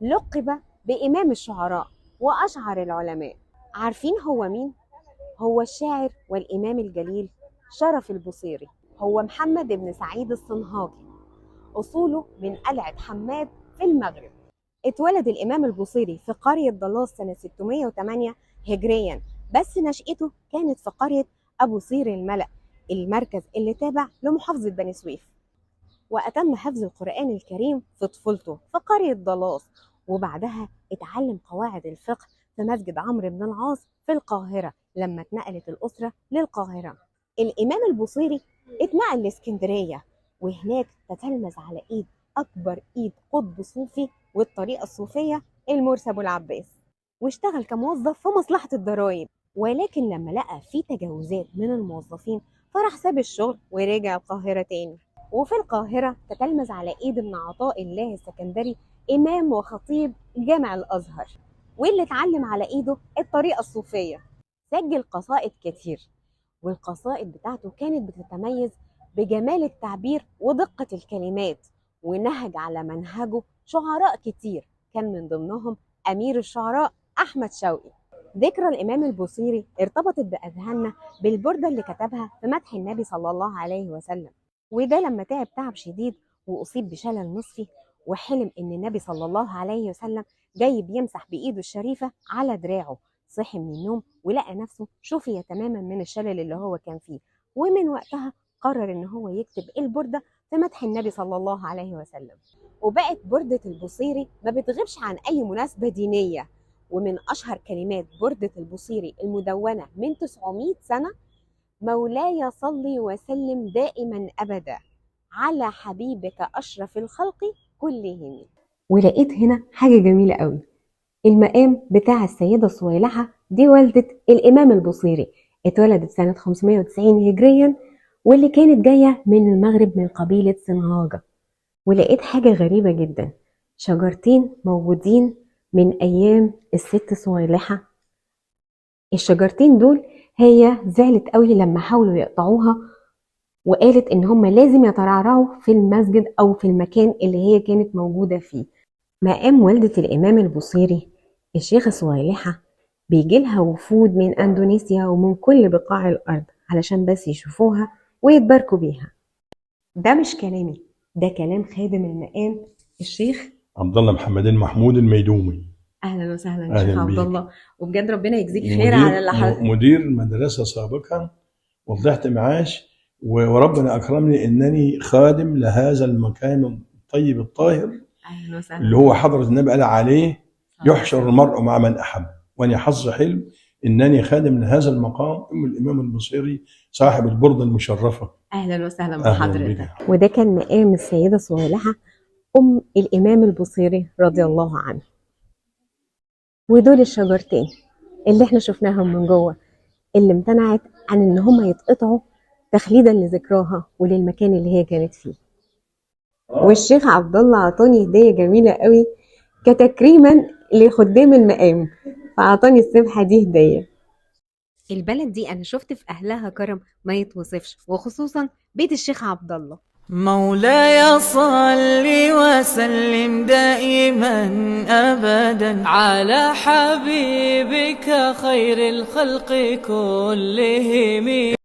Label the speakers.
Speaker 1: لقب بإمام الشعراء وأشعر العلماء. عارفين هو مين؟ هو الشاعر والإمام الجليل شرف البصيري. هو محمد بن سعيد الصنهاجي، أصوله من قلعة حماد في المغرب. اتولد الإمام البصيري في قرية ضلاس سنة 608 هجريا، بس نشأته كانت في قرية أبو صير الملأ، المركز اللي تابع لمحافظة بني سويف. وأتم حفظ القرآن الكريم في طفولته في قرية ضلاس، وبعدها اتعلم قواعد الفقه في مسجد عمرو بن العاص في القاهرة لما اتنقلت الأسرة للقاهرة. الإمام البصيري اتنقل لإسكندرية، وهناك تتلمذ على إيد أكبر إيد قطب صوفي والطريقة الصوفية المرسي أبو العباس، واشتغل كموظف في مصلحة الضرائب. ولكن لما لقى في تجاوزات من الموظفين فراح ساب الشغل ورجع القاهرة تاني. وفي القاهرة تتلمذ على إيد ابن عطاء الله السكندري إمام وخطيب جامع الأزهر، واللي اتعلم على إيده الطريقة الصوفية. سجل قصائد كتير، والقصائد بتاعته كانت بتتميز بجمال التعبير ودقة الكلمات، ونهج على منهجه شعراء كتير كان من ضمنهم أمير الشعراء أحمد شوقي. ذكرى الإمام البصيري ارتبطت بأذهاننا بالبردة اللي كتبها في مدح النبي صلى الله عليه وسلم، وده لما تعب شديد وأصيب بشلل نصفي، وحلم إن النبي صلى الله عليه وسلم جاي بيمسح بإيده الشريفة على دراعه. صحي من النوم ولقى نفسه شفي تماما من الشلل اللي هو كان فيه، ومن وقتها قرر إن هو يكتب البردة في مدح النبي صلى الله عليه وسلم. وبقت بردة البصيري ما بتغيبش عن أي مناسبة دينية، ومن أشهر كلمات بردة البصيري المدونة من 900 سنة: مولاي صلي وسلم دائما أبدا على حبيبك أشرف الخلق كلهم. ولقيت هنا حاجة جميلة قوي، المقام بتاع السيدة صويلحة، دي والدة الإمام البصيري، اتولدت سنة 590 هجريا، واللي كانت جاية من المغرب من قبيلة صنهاجة. ولقيت حاجة غريبة جدا، شجرتين موجودين من أيام الست صويلحة. الشجرتين دول هي زعلت قوي لما حاولوا يقطعوها، وقالت ان هم لازم يترعرعوا في المسجد او في المكان اللي هي كانت موجودة فيه. مقام والدة الامام البصيري الشيخة صويلحة بيجي لها وفود من اندونيسيا ومن كل بقاع الارض علشان بس يشوفوها ويتباركوا بيها. ده مش كلامي، ده كلام خادم المقام الشيخ
Speaker 2: عبد الله محمدين محمود الميدومي.
Speaker 1: اهلا وسهلا شيخ عبد الله، وبجد ربنا يجزيك خير
Speaker 2: مدير
Speaker 1: على اللي حضرتك.
Speaker 2: مدير مدرسة سابقا وطلعت معاش، وربنا أكرمني أنني خادم لهذا المكان الطيب الطاهر.
Speaker 1: اهلا وسهلا.
Speaker 2: اللي هو حضرة النبي قال عليه يحشر المرء مع من أحب، وأنا حظ حلو أنني خادم لهذا المقام أم الإمام البصيري صاحب البردة المشرفة.
Speaker 1: اهلا وسهلا بحضرتك. وده كان مقام السيدة صويلحة ام الامام البصيري رضي الله عنه. ودول الشجرتين اللي احنا شفناهم من جوه، اللي امتنعت عن ان هم يتقطعوا تخليدا لذكراها وللمكان اللي هي كانت فيه. والشيخ عبد الله عطاني هديه جميله قوي كتكريما لخدام المقام، فاعطاني السبحه دي هديه. البلد دي انا شفت في اهلها كرم ما يتوصفش، وخصوصا بيت الشيخ عبد الله.
Speaker 3: مولاي صل وسلم دائما أبدا على حبيبك خير الخلق كلهم.